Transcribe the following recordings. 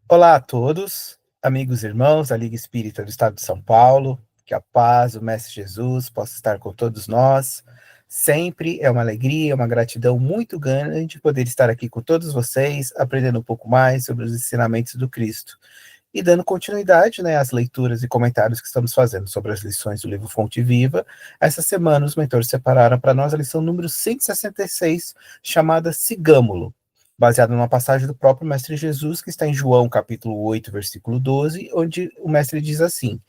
Olá a todos, amigos e irmãos da Liga Espírita do Estado de São Paulo, que a paz do Mestre Jesus possa estar com todos nós. Sempre é uma alegria, uma gratidão muito grande poder estar aqui com todos vocês, aprendendo um pouco mais sobre os ensinamentos do Cristo e dando continuidade, né, às leituras e comentários que estamos fazendo sobre as lições do livro Fonte Viva. Essa semana os mentores separaram para nós a lição número 166, chamada Sigamo-lo, baseada numa passagem do próprio Mestre Jesus, que está em João, capítulo 8, versículo 12, onde o Mestre diz assim: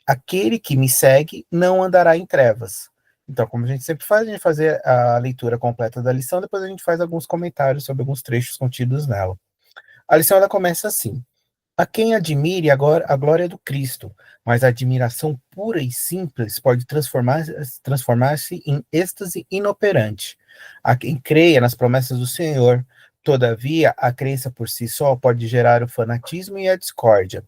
aquele que me segue não andará em trevas. Então, como a gente sempre faz, a gente faz a leitura completa da lição, depois a gente faz alguns comentários sobre alguns trechos contidos nela. A lição ela começa assim: a quem admire agora a glória do Cristo, mas a admiração pura e simples pode transformar-se em êxtase inoperante. A quem creia nas promessas do Senhor, todavia, a crença por si só pode gerar o fanatismo e a discórdia.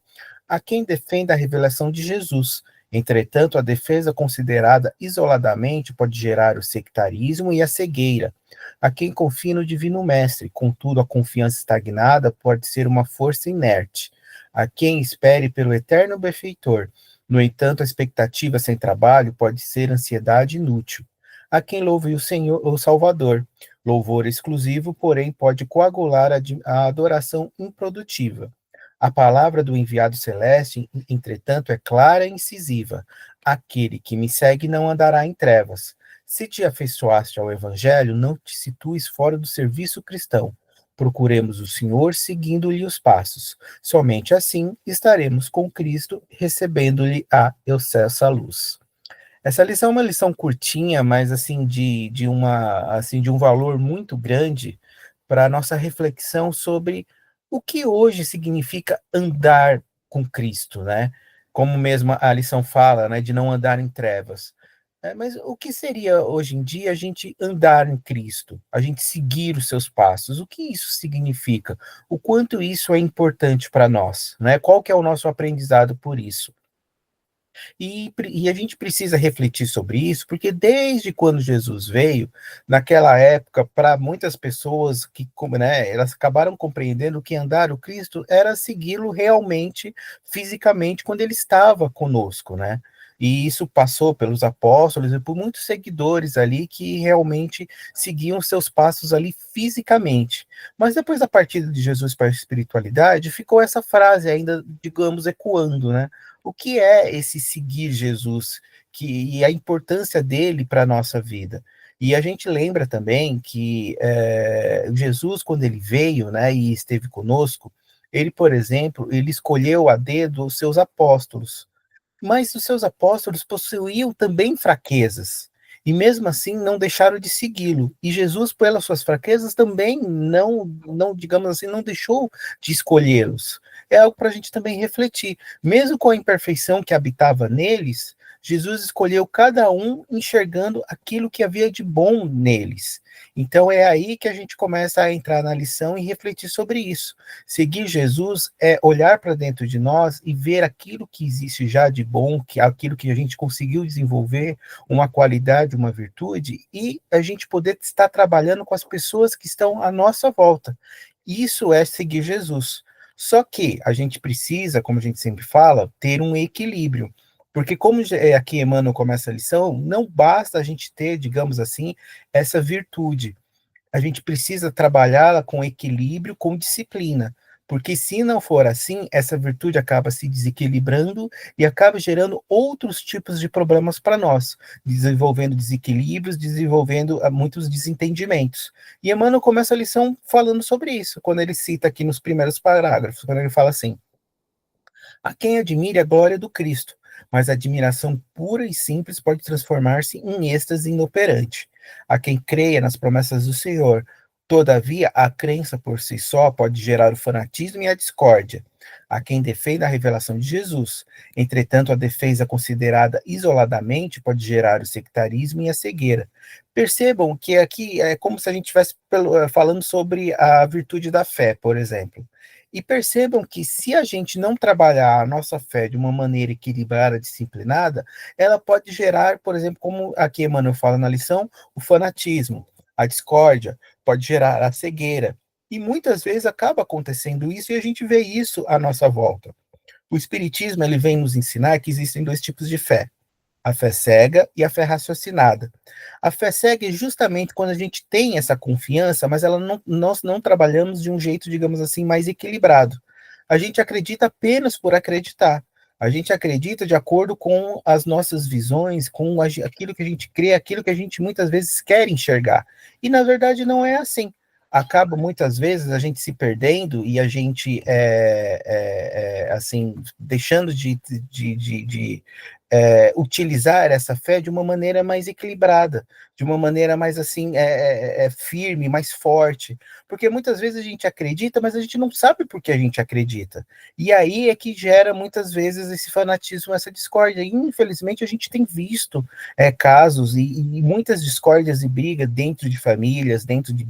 A quem defenda a revelação de Jesus, entretanto, a defesa considerada isoladamente pode gerar o sectarismo e a cegueira. A quem confia no Divino Mestre, contudo, a confiança estagnada pode ser uma força inerte. A quem espere pelo eterno benfeitor, no entanto, a expectativa sem trabalho pode ser ansiedade inútil. A quem louve o Senhor, o Salvador, louvor exclusivo, porém, pode coagular a adoração improdutiva. A palavra do enviado celeste, entretanto, é clara e incisiva. Aquele que me segue não andará em trevas. Se te afeiçoaste ao evangelho, não te situes fora do serviço cristão. Procuremos o Senhor seguindo-lhe os passos. Somente assim estaremos com Cristo, recebendo-lhe a excelsa luz. Essa lição é uma lição curtinha, mas assim de um valor muito grande para a nossa reflexão sobre o que hoje significa andar com Cristo, né? Como mesmo a lição fala, né, de não andar em trevas. Mas o que seria hoje em dia a gente andar em Cristo, a gente seguir os seus passos? O que isso significa? O quanto isso é importante para nós, né? Qual que é o nosso aprendizado por isso? E a gente precisa refletir sobre isso, porque desde quando Jesus veio, naquela época, para muitas pessoas que, né, elas acabaram compreendendo que andar o Cristo era segui-lo realmente, fisicamente, quando ele estava conosco, né? E isso passou pelos apóstolos e por muitos seguidores ali que realmente seguiam seus passos ali fisicamente. Mas depois da partida de Jesus para a espiritualidade, ficou essa frase ainda, digamos, ecoando, né? O que é esse seguir Jesus e a importância dele para a nossa vida. E a gente lembra também que Jesus, quando ele veio, né, e esteve conosco, ele, por exemplo, ele escolheu a dedo os seus apóstolos, mas os seus apóstolos possuíam também fraquezas, e mesmo assim não deixaram de segui-lo. E Jesus, pelas suas fraquezas, também digamos assim, não deixou de escolhê-los. É algo para a gente também refletir. Mesmo com a imperfeição que habitava neles, Jesus escolheu cada um enxergando aquilo que havia de bom neles. Então é aí que a gente começa a entrar na lição e refletir sobre isso. Seguir Jesus é olhar para dentro de nós e ver aquilo que existe já de bom, aquilo que a gente conseguiu desenvolver, uma qualidade, uma virtude, e a gente poder estar trabalhando com as pessoas que estão à nossa volta. Isso é seguir Jesus. Só que a gente precisa, como a gente sempre fala, ter um equilíbrio. Porque, como aqui Emmanuel começa a lição, não basta a gente ter, digamos assim, essa virtude. A gente precisa trabalhá-la com equilíbrio, com disciplina. Porque se não for assim, essa virtude acaba se desequilibrando e acaba gerando outros tipos de problemas para nós, desenvolvendo desequilíbrios, desenvolvendo muitos desentendimentos. E Emmanuel começa a lição falando sobre isso, quando ele cita aqui nos primeiros parágrafos, quando ele fala assim: a quem admire a glória do Cristo, mas a admiração pura e simples pode transformar-se em êxtase inoperante. A quem creia nas promessas do Senhor, todavia, a crença por si só pode gerar o fanatismo e a discórdia. A quem defenda a revelação de Jesus, entretanto, a defesa considerada isoladamente pode gerar o sectarismo e a cegueira. Percebam que aqui é como se a gente estivesse falando sobre a virtude da fé, por exemplo. E percebam que se a gente não trabalhar a nossa fé de uma maneira equilibrada, disciplinada, ela pode gerar, por exemplo, como aqui Emmanuel fala na lição, o fanatismo, a discórdia, pode gerar a cegueira. E muitas vezes acaba acontecendo isso e a gente vê isso à nossa volta. O Espiritismo ele vem nos ensinar que existem dois tipos de fé: a fé cega e a fé raciocinada. A fé cega é justamente quando a gente tem essa confiança, mas nós não trabalhamos de um jeito, digamos assim, mais equilibrado. A gente acredita apenas por acreditar. A gente acredita de acordo com as nossas visões, com aquilo que a gente crê, aquilo que a gente muitas vezes quer enxergar. E na verdade não é assim. Acaba muitas vezes a gente se perdendo e a gente assim deixando de utilizar essa fé de uma maneira mais equilibrada, de uma maneira mais assim firme, mais forte, porque muitas vezes a gente acredita, mas a gente não sabe por que a gente acredita, e aí é que gera muitas vezes esse fanatismo, essa discórdia, e infelizmente a gente tem visto casos e muitas discórdias e brigas dentro de famílias, dentro de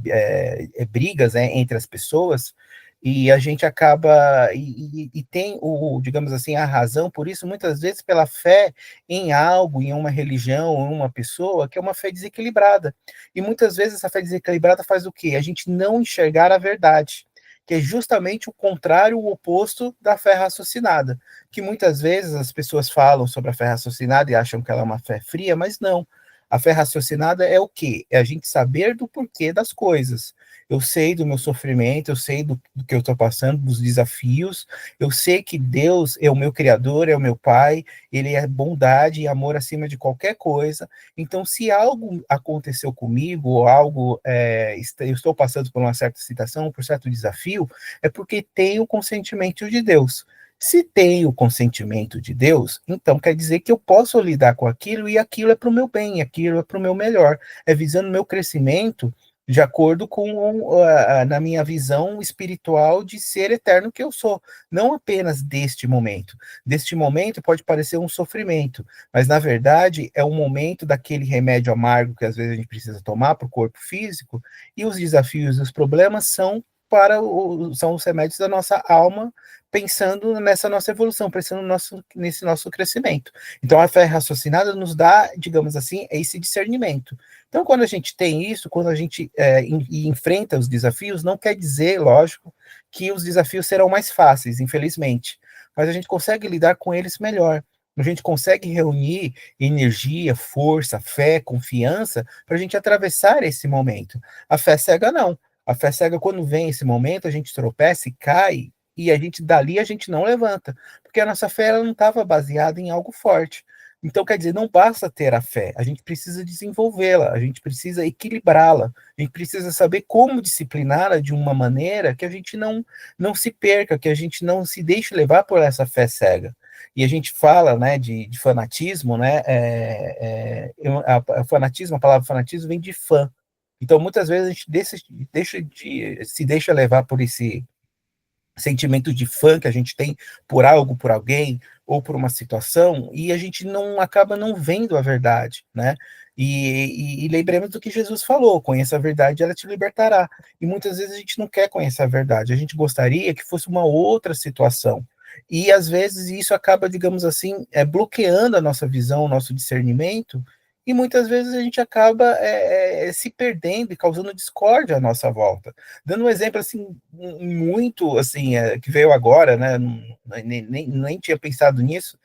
brigas entre as pessoas, e a gente acaba e tem digamos assim, a razão por isso, muitas vezes pela fé em algo, em uma religião, em uma pessoa, que é uma fé desequilibrada. E muitas vezes essa fé desequilibrada faz o quê? A gente não enxergar a verdade, que é justamente o contrário, o oposto da fé raciocinada, que muitas vezes as pessoas falam sobre a fé raciocinada e acham que ela é uma fé fria, mas não. A fé raciocinada é o quê? É a gente saber do porquê das coisas. Eu sei do meu sofrimento, eu sei do que eu estou passando, dos desafios, eu sei que Deus é o meu Criador, é o meu Pai, Ele é bondade e amor acima de qualquer coisa. Então, se algo aconteceu comigo, ou algo, eu estou passando por uma certa situação, por certo desafio, é porque tem o consentimento de Deus. Se tem o consentimento de Deus, então quer dizer que eu posso lidar com aquilo e aquilo é para o meu bem, aquilo é para o meu melhor, é visando o meu crescimento de acordo com na minha visão espiritual de ser eterno que eu sou, não apenas deste momento. Deste momento pode parecer um sofrimento, mas na verdade é um momento daquele remédio amargo que às vezes a gente precisa tomar para o corpo físico, e os desafios e os problemas são os remédios da nossa alma, pensando nessa nossa evolução, pensando nesse nosso crescimento. Então, a fé raciocinada nos dá, digamos assim, esse discernimento. Então, quando a gente tem isso, quando a gente enfrenta os desafios, não quer dizer, lógico, que os desafios serão mais fáceis, infelizmente, mas a gente consegue lidar com eles melhor. A gente consegue reunir energia, força, fé, confiança para a gente atravessar esse momento. A fé cega não. A fé cega, quando vem esse momento, a gente tropeça e cai, e a gente dali a gente não levanta, porque a nossa fé ela não estava baseada em algo forte. Então, quer dizer, não basta ter a fé, a gente precisa desenvolvê-la, a gente precisa equilibrá-la, a gente precisa saber como discipliná-la de uma maneira que a gente não se perca, que a gente não se deixe levar por essa fé cega. E a gente fala, né, de fanatismo, né, fanatismo, a palavra fanatismo vem de fã. Então, muitas vezes a gente se deixa levar por esse sentimento de fã que a gente tem por algo, por alguém ou por uma situação, e a gente não acaba não vendo a verdade, né? E lembremos do que Jesus falou: conheça a verdade, ela te libertará. E muitas vezes a gente não quer conhecer a verdade, a gente gostaria que fosse uma outra situação. E às vezes isso acaba, digamos assim, bloqueando a nossa visão, o nosso discernimento, e muitas vezes a gente acaba se perdendo e causando discórdia à nossa volta. Dando um exemplo assim muito assim que veio agora, né? Nem tinha pensado nisso.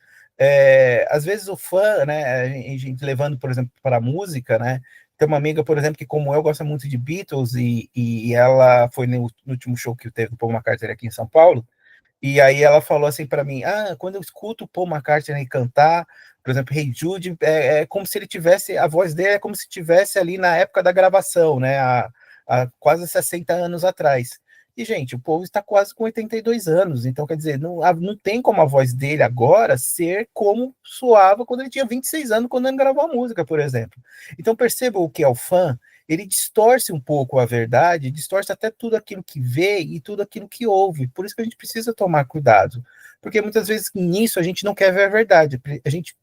Às vezes o fã, né? A gente levando, por exemplo, para a música, né? Tem uma amiga, por exemplo, que como eu gosta muito de Beatles e ela foi no último show que teve do Paul McCartney aqui em São Paulo. E aí ela falou assim para mim: ah, quando eu escuto o Paul McCartney cantar, por exemplo, Hey Jude, é como se ele tivesse, a voz dele é como se tivesse ali na época da gravação, né, há quase 60 anos atrás. E, gente, o Paul está quase com 82 anos, então, quer dizer, não tem como a voz dele agora ser como soava quando ele tinha 26 anos, quando ele gravou a música, por exemplo. Então, perceba o que é o fã, ele distorce um pouco a verdade, distorce até tudo aquilo que vê e tudo aquilo que ouve. Por isso que a gente precisa tomar cuidado, porque muitas vezes nisso a gente não quer ver a verdade, a gente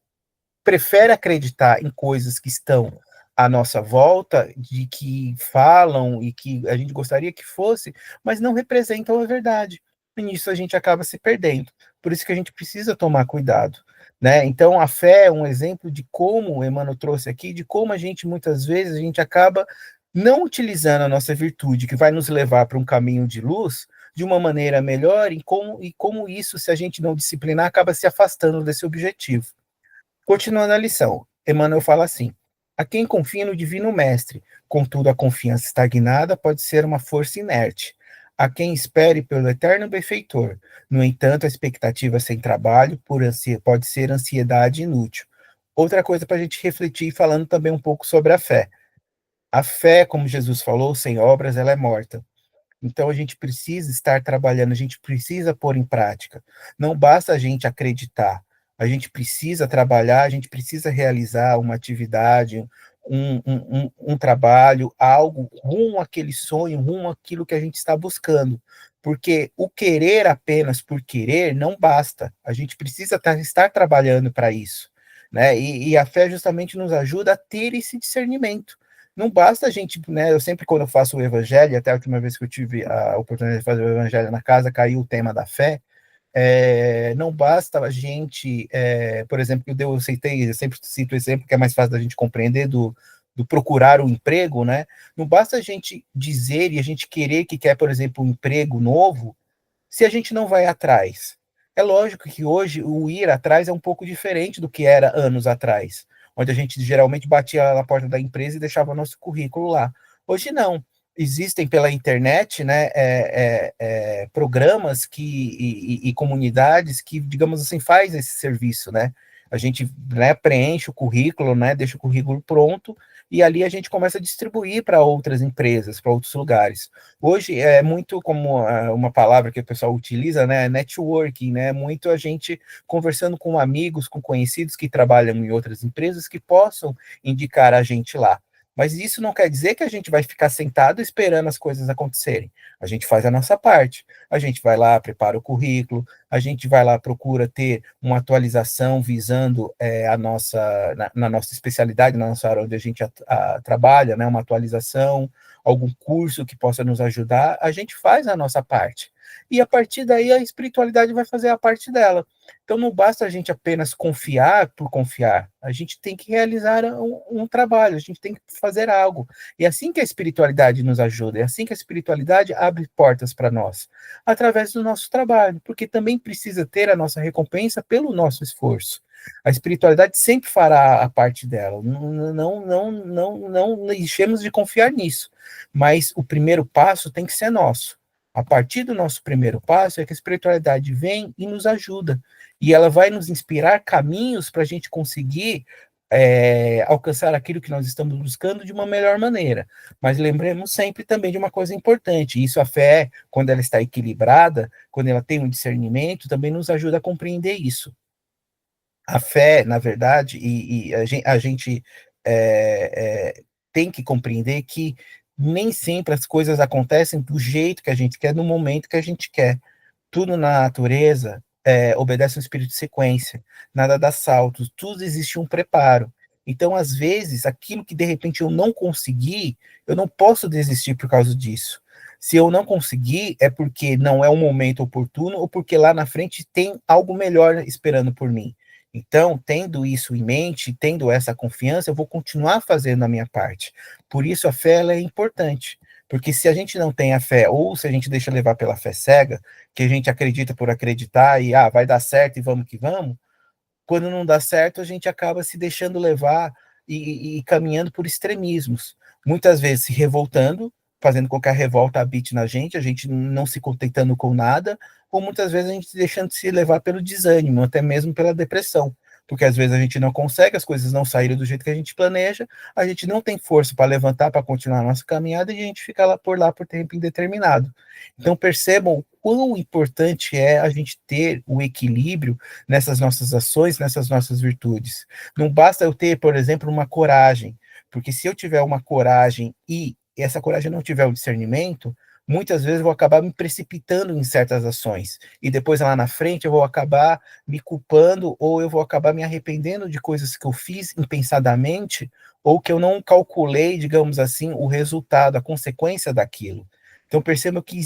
prefere acreditar em coisas que estão à nossa volta, de que falam e que a gente gostaria que fosse, mas não representam a verdade. E nisso a gente acaba se perdendo. Por isso que a gente precisa tomar cuidado, né? Então a fé é um exemplo de como o Emmanuel trouxe aqui, de como a gente muitas vezes a gente acaba não utilizando a nossa virtude, que vai nos levar para um caminho de luz, de uma maneira melhor, e como isso, se a gente não disciplinar, acaba se afastando desse objetivo. Continuando a lição, Emmanuel fala assim: a quem confia no Divino Mestre, contudo a confiança estagnada pode ser uma força inerte. A quem espere pelo eterno benfeitor, no entanto, a expectativa sem trabalho pode ser ansiedade inútil. Outra coisa para a gente refletir, falando também um pouco sobre a fé. A fé, como Jesus falou, sem obras, ela é morta. Então a gente precisa estar trabalhando, a gente precisa pôr em prática. Não basta a gente acreditar, a gente precisa trabalhar, a gente precisa realizar uma atividade, um trabalho, algo rumo àquele sonho, rumo àquilo que a gente está buscando. Porque o querer apenas por querer não basta. A gente precisa estar trabalhando para isso. Né? E a fé justamente nos ajuda a ter esse discernimento. Não basta a gente, né? Eu sempre, quando eu faço o evangelho, até a última vez que eu tive a oportunidade de fazer o evangelho na casa, caiu o tema da fé. Não basta a gente, por exemplo, eu citei, eu sempre cito o exemplo que é mais fácil da gente compreender do procurar um emprego, né? Não basta a gente dizer e a gente querer que quer, por exemplo, um emprego novo, se a gente não vai atrás. É lógico que hoje o ir atrás é um pouco diferente do que era anos atrás, onde a gente geralmente batia na porta da empresa e deixava nosso currículo lá. Hoje não. Existem pela internet, né, programas e comunidades que, digamos assim, faz esse serviço, né? A gente, né, preenche o currículo, né, deixa o currículo pronto e ali a gente começa a distribuir para outras empresas, para outros lugares. Hoje é muito como uma palavra que o pessoal utiliza, né? Networking, né? Muito a gente conversando com amigos, com conhecidos que trabalham em outras empresas que possam indicar a gente lá. Mas isso não quer dizer que a gente vai ficar sentado esperando as coisas acontecerem. A gente faz a nossa parte. A gente vai lá, prepara o currículo, a gente vai lá, procura ter uma atualização visando na nossa especialidade, na nossa área onde a gente trabalha, né? Uma atualização, algum curso que possa nos ajudar, a gente faz a nossa parte. E a partir daí a espiritualidade vai fazer a parte dela. Então não basta a gente apenas confiar por confiar, a gente tem que realizar um trabalho, a gente tem que fazer algo. E é assim que a espiritualidade nos ajuda, é assim que a espiritualidade abre portas para nós, através do nosso trabalho, porque também precisa ter a nossa recompensa pelo nosso esforço. A espiritualidade sempre fará a parte dela. Não deixemos de confiar nisso. Mas o primeiro passo tem que ser nosso. A partir do nosso primeiro passo é que a espiritualidade vem e nos ajuda. E ela vai nos inspirar caminhos para a gente conseguir alcançar aquilo que nós estamos buscando de uma melhor maneira. Mas lembremos sempre também de uma coisa importante: isso a fé, quando ela está equilibrada, quando ela tem um discernimento, também nos ajuda a compreender isso. A fé, na verdade, e a gente tem que compreender que nem sempre as coisas acontecem do jeito que a gente quer, no momento que a gente quer. Tudo na natureza obedece um espírito de sequência, nada dá saltos, tudo existe um preparo. Então, às vezes, aquilo que de repente eu não consegui, eu não posso desistir por causa disso. Se eu não conseguir, é porque não é o momento oportuno ou porque lá na frente tem algo melhor esperando por mim. Então, tendo isso em mente, tendo essa confiança, eu vou continuar fazendo a minha parte. Por isso, a fé ela é importante. Porque se a gente não tem a fé, ou se a gente deixa levar pela fé cega, que a gente acredita por acreditar e vai dar certo e vamos que vamos, quando não dá certo, a gente acaba se deixando levar e caminhando por extremismos. Muitas vezes se revoltando, fazendo com que a revolta habite na gente, a gente não se contentando com nada, ou muitas vezes a gente deixando se levar pelo desânimo, até mesmo pela depressão. Porque às vezes a gente não consegue, as coisas não saíram do jeito que a gente planeja, a gente não tem força para levantar, para continuar a nossa caminhada, e a gente fica lá por tempo indeterminado. Então percebam quão importante é a gente ter o equilíbrio nessas nossas ações, nessas nossas virtudes. Não basta eu ter, por exemplo, uma coragem, porque se eu tiver uma coragem e essa coragem não tiver o discernimento, muitas vezes eu vou acabar me precipitando em certas ações, e depois lá na frente eu vou acabar me culpando, ou eu vou acabar me arrependendo de coisas que eu fiz impensadamente, ou que eu não calculei, digamos assim, o resultado, a consequência daquilo. Então, perceba que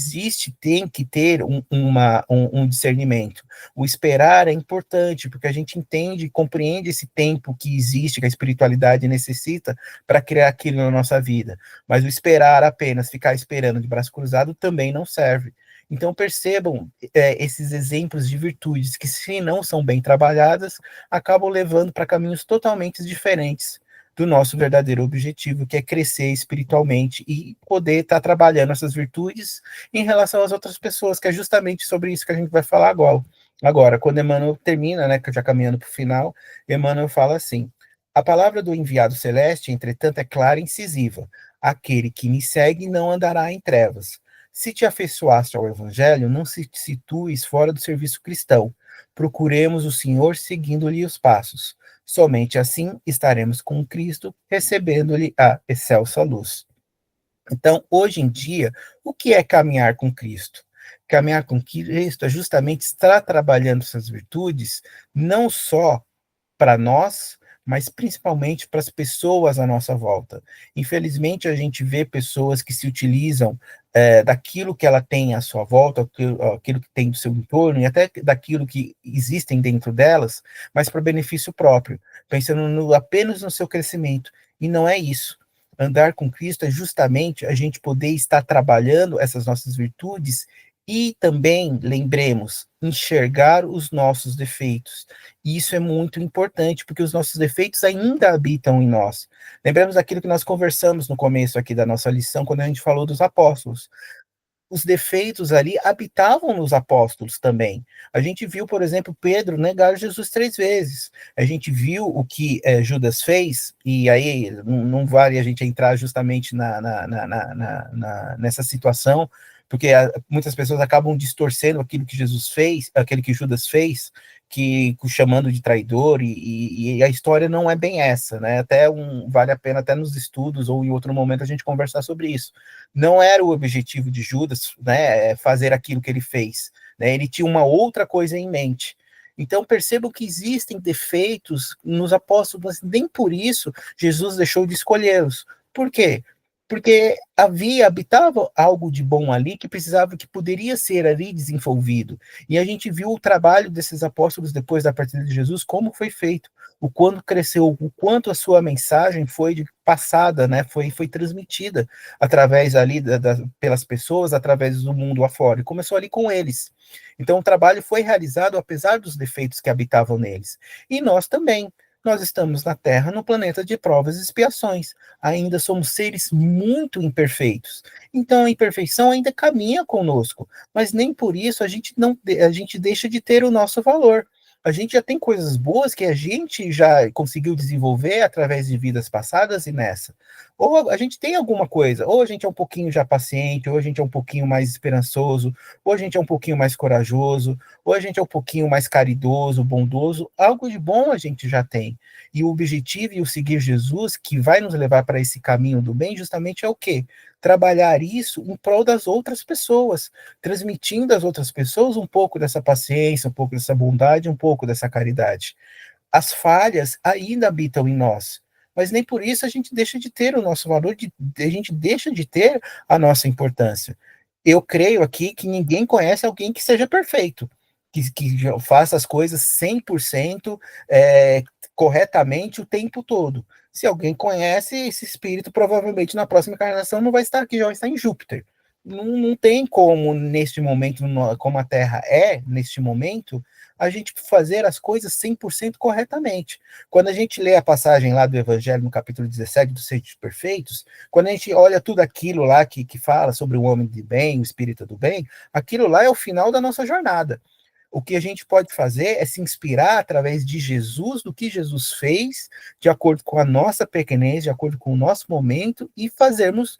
tem que ter um discernimento. O esperar é importante, porque a gente entende e compreende esse tempo que existe, que a espiritualidade necessita para criar aquilo na nossa vida. Mas o esperar apenas, ficar esperando de braço cruzado, também não serve. Então, percebam esses exemplos de virtudes que, se não são bem trabalhadas, acabam levando para caminhos totalmente diferentes do nosso verdadeiro objetivo, que é crescer espiritualmente e poder estar trabalhando essas virtudes em relação às outras pessoas, que é justamente sobre isso que a gente vai falar agora. Agora, quando Emmanuel termina, né, já caminhando para o final, Emmanuel fala assim: a palavra do enviado celeste, entretanto, é clara e incisiva. Aquele que me segue não andará em trevas. Se te afeiçoaste ao Evangelho, não se situes fora do serviço cristão. Procuremos o Senhor seguindo-lhe os passos. Somente assim estaremos com Cristo, recebendo-lhe a excelsa luz. Então, hoje em dia, o que é caminhar com Cristo? Caminhar com Cristo é justamente estar trabalhando essas virtudes, não só para nós, mas principalmente para as pessoas à nossa volta. Infelizmente, a gente vê pessoas que se utilizam daquilo que ela tem à sua volta, aquilo que tem do seu entorno, e até daquilo que existem dentro delas, mas para benefício próprio, pensando apenas no seu crescimento. E não é isso. Andar com Cristo é justamente a gente poder estar trabalhando essas nossas virtudes e também, lembremos, enxergar os nossos defeitos. E isso é muito importante, porque os nossos defeitos ainda habitam em nós. Lembramos daquilo que nós conversamos no começo aqui da nossa lição, quando a gente falou dos apóstolos. Os defeitos ali habitavam nos apóstolos também. A gente viu, por exemplo, Pedro negar Jesus 3 vezes. A gente viu o que Judas fez, e aí não vale a gente entrar justamente nessa situação, porque muitas pessoas acabam distorcendo aquilo que Jesus fez, aquele que Judas fez, que chamando de traidor, e a história não é bem essa, né? Vale a pena até nos estudos ou em outro momento a gente conversar sobre isso. Não era o objetivo de Judas, né, fazer aquilo que ele fez, né? Ele tinha uma outra coisa em mente. Então percebam que existem defeitos nos apóstolos, mas nem por isso Jesus deixou de escolhê-los. Por quê? Porque habitava algo de bom ali que precisava, que poderia ser ali desenvolvido. E a gente viu o trabalho desses apóstolos depois da partida de Jesus, como foi feito, o quanto cresceu, o quanto a sua mensagem foi passada, né, foi transmitida através ali pelas pessoas, através do mundo lá fora. E começou ali com eles. Então o trabalho foi realizado apesar dos defeitos que habitavam neles. E nós também. Nós estamos na Terra, no planeta de provas e expiações. Ainda somos seres muito imperfeitos. Então a imperfeição ainda caminha conosco, mas nem por isso a gente deixa de ter o nosso valor. A gente já tem coisas boas que a gente já conseguiu desenvolver através de vidas passadas e nessa. Ou a gente tem alguma coisa, ou a gente é um pouquinho já paciente, ou a gente é um pouquinho mais esperançoso, ou a gente é um pouquinho mais corajoso, ou a gente é um pouquinho mais caridoso, bondoso. Algo de bom a gente já tem. E o objetivo e o seguir Jesus, que vai nos levar para esse caminho do bem, justamente é o quê? Trabalhar isso em prol das outras pessoas, transmitindo às outras pessoas um pouco dessa paciência, um pouco dessa bondade, um pouco dessa caridade. As falhas ainda habitam em nós, mas nem por isso a gente deixa de ter o nosso valor, a gente deixa de ter a nossa importância. Eu creio aqui que ninguém conhece alguém que seja perfeito, que faça as coisas 100% corretamente o tempo todo. Se alguém conhece, esse espírito provavelmente na próxima encarnação não vai estar aqui, já vai estar em Júpiter. Não tem como, neste momento, como a Terra é, neste momento, a gente fazer as coisas 100% corretamente. Quando a gente lê a passagem lá do Evangelho, no capítulo 17, dos Seios Perfeitos, quando a gente olha tudo aquilo lá que fala sobre o homem de bem, o espírito do bem, aquilo lá é o final da nossa jornada. O que a gente pode fazer é se inspirar através de Jesus, do que Jesus fez, de acordo com a nossa pequenez, de acordo com o nosso momento, e fazermos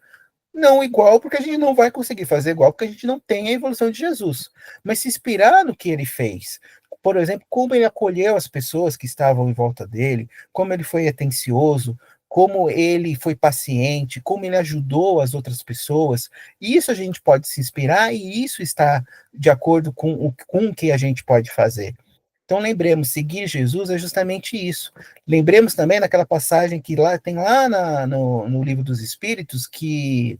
não igual, porque a gente não vai conseguir fazer igual, porque a gente não tem a evolução de Jesus. Mas se inspirar no que ele fez. Por exemplo, como ele acolheu as pessoas que estavam em volta dele, como ele foi atencioso, como ele foi paciente, como ele ajudou as outras pessoas. Isso a gente pode se inspirar e isso está de acordo com o que a gente pode fazer. Então lembremos, seguir Jesus é justamente isso. Lembremos também daquela passagem que lá tem lá no Livro dos Espíritos, que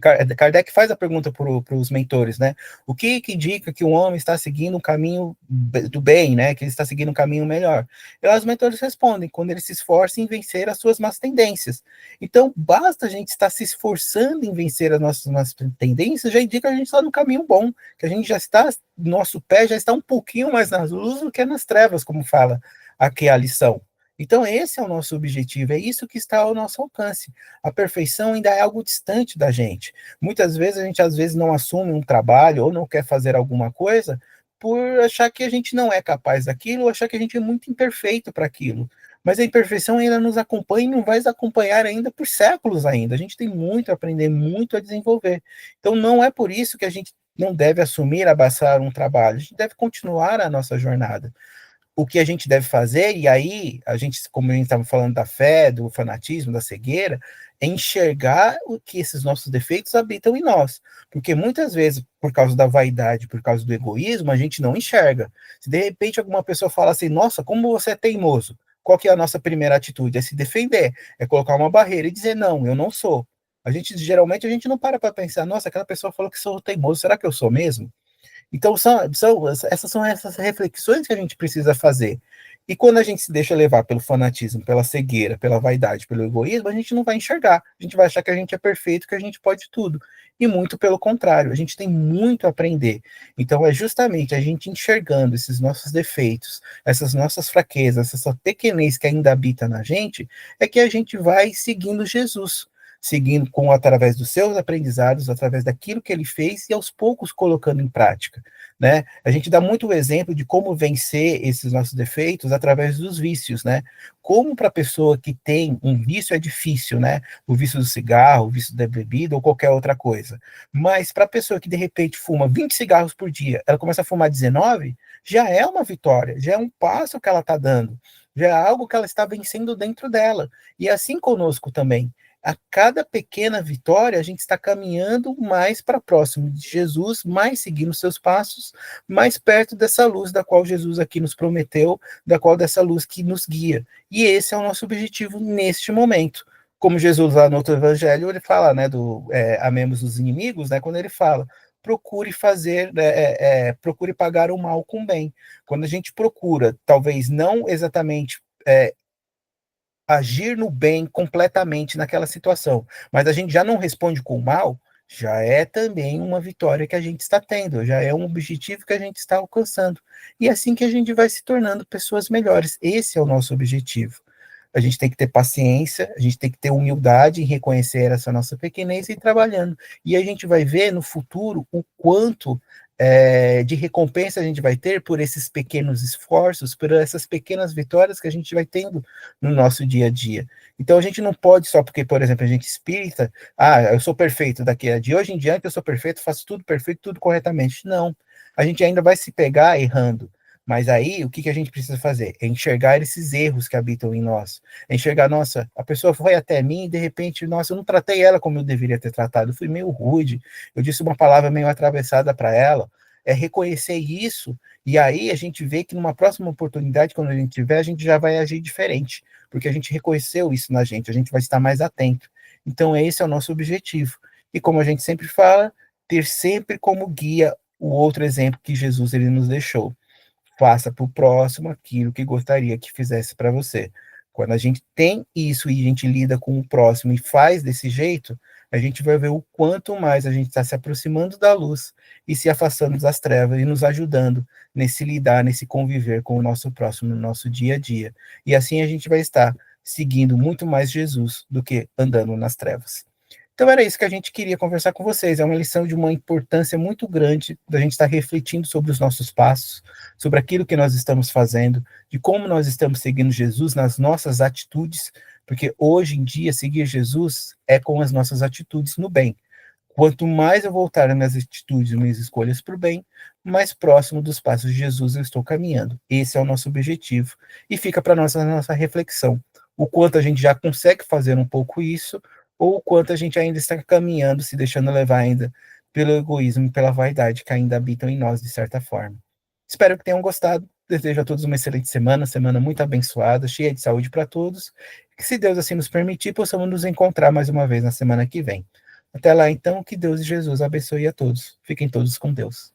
Kardec faz a pergunta para os mentores, né? O que indica que um homem está seguindo um caminho do bem, né? Que ele está seguindo um caminho melhor? E lá os mentores respondem, quando ele se esforça em vencer as suas más tendências. Então, basta a gente estar se esforçando em vencer as nossas más tendências, já indica que a gente está no caminho bom, que a gente já está, nosso pé já está um pouquinho mais nas luzes do que nas trevas, como fala aqui a lição. Então, esse é o nosso objetivo, é isso que está ao nosso alcance. A perfeição ainda é algo distante da gente. Muitas vezes a gente às vezes não assume um trabalho ou não quer fazer alguma coisa por achar que a gente não é capaz daquilo, ou achar que a gente é muito imperfeito para aquilo. Mas a imperfeição ainda nos acompanha e não vai nos acompanhar ainda por séculos ainda. A gente tem muito a aprender, muito a desenvolver. Então não é por isso que a gente não deve assumir, abraçar um trabalho. A gente deve continuar a nossa jornada. O que a gente deve fazer, e aí a gente, como a gente estava falando da fé, do fanatismo, da cegueira, é enxergar o que esses nossos defeitos habitam em nós. Porque muitas vezes, por causa da vaidade, por causa do egoísmo, a gente não enxerga. Se de repente alguma pessoa fala assim, nossa, como você é teimoso, qual que é a nossa primeira atitude? É se defender, é colocar uma barreira e dizer, não, eu não sou. Geralmente a gente não para pensar, nossa, aquela pessoa falou que sou teimoso, será que eu sou mesmo? Então, essas são essas reflexões que a gente precisa fazer. E quando a gente se deixa levar pelo fanatismo, pela cegueira, pela vaidade, pelo egoísmo, a gente não vai enxergar. A gente vai achar que a gente é perfeito, que a gente pode tudo. E muito pelo contrário, a gente tem muito a aprender. Então, é justamente a gente enxergando esses nossos defeitos, essas nossas fraquezas, essa pequenez que ainda habita na gente, é que a gente vai seguindo Jesus, seguindo com através dos seus aprendizados, através daquilo que ele fez e aos poucos colocando em prática, né? A gente dá muito o exemplo de como vencer esses nossos defeitos através dos vícios, né? Como para a pessoa que tem um vício é difícil, né? O vício do cigarro, o vício da bebida ou qualquer outra coisa. Mas para a pessoa que de repente fuma 20 cigarros por dia, ela começa a fumar 19, já é uma vitória, já é um passo que ela está dando, já é algo que ela está vencendo dentro dela. E assim conosco também. A cada pequena vitória, a gente está caminhando mais para próximo de Jesus, mais seguindo seus passos, mais perto dessa luz da qual Jesus aqui nos prometeu, da qual dessa luz que nos guia. E esse é o nosso objetivo neste momento. Como Jesus lá no outro evangelho, ele fala, né, amemos os inimigos, né, quando ele fala, procure fazer, procure pagar o mal com o bem. Quando a gente procura, talvez não exatamente agir no bem completamente naquela situação, mas a gente já não responde com o mal, já é também uma vitória que a gente está tendo, já é um objetivo que a gente está alcançando. E é assim que a gente vai se tornando pessoas melhores. Esse é o nosso objetivo. A gente tem que ter paciência, a gente tem que ter humildade em reconhecer essa nossa pequenez e ir trabalhando. E a gente vai ver no futuro o quanto de recompensa a gente vai ter por esses pequenos esforços, por essas pequenas vitórias que a gente vai tendo no nosso dia a dia. Então a gente não pode só porque, por exemplo, a gente espírita, eu sou perfeito daqui de hoje em diante, eu sou perfeito, faço tudo perfeito, tudo corretamente. Não. A gente ainda vai se pegar errando. Mas aí, o que a gente precisa fazer? É enxergar esses erros que habitam em nós. É enxergar, nossa, a pessoa foi até mim e de repente, nossa, eu não tratei ela como eu deveria ter tratado, eu fui meio rude, eu disse uma palavra meio atravessada para ela. É reconhecer isso e aí a gente vê que numa próxima oportunidade, quando a gente tiver, a gente já vai agir diferente, porque a gente reconheceu isso na gente, a gente vai estar mais atento. Então, esse é o nosso objetivo. E como a gente sempre fala, ter sempre como guia o outro exemplo que Jesus ele nos deixou. Faça para o próximo aquilo que gostaria que fizesse para você. Quando a gente tem isso e a gente lida com o próximo e faz desse jeito, a gente vai ver o quanto mais a gente está se aproximando da luz e se afastando das trevas e nos ajudando nesse lidar, nesse conviver com o nosso próximo no nosso dia a dia. E assim a gente vai estar seguindo muito mais Jesus do que andando nas trevas. Então era isso que a gente queria conversar com vocês. É uma lição de uma importância muito grande da gente estar refletindo sobre os nossos passos, sobre aquilo que nós estamos fazendo, de como nós estamos seguindo Jesus nas nossas atitudes, porque hoje em dia seguir Jesus é com as nossas atitudes no bem. Quanto mais eu voltar nas minhas atitudes e minhas escolhas para o bem, mais próximo dos passos de Jesus eu estou caminhando. Esse é o nosso objetivo. E fica para nós a nossa reflexão. O quanto a gente já consegue fazer um pouco isso, ou o quanto a gente ainda está caminhando, se deixando levar ainda pelo egoísmo e pela vaidade que ainda habitam em nós, de certa forma. Espero que tenham gostado. Desejo a todos uma excelente semana, semana muito abençoada, cheia de saúde para todos. Que, se Deus assim nos permitir, possamos nos encontrar mais uma vez na semana que vem. Até lá, então, que Deus e Jesus abençoe a todos. Fiquem todos com Deus.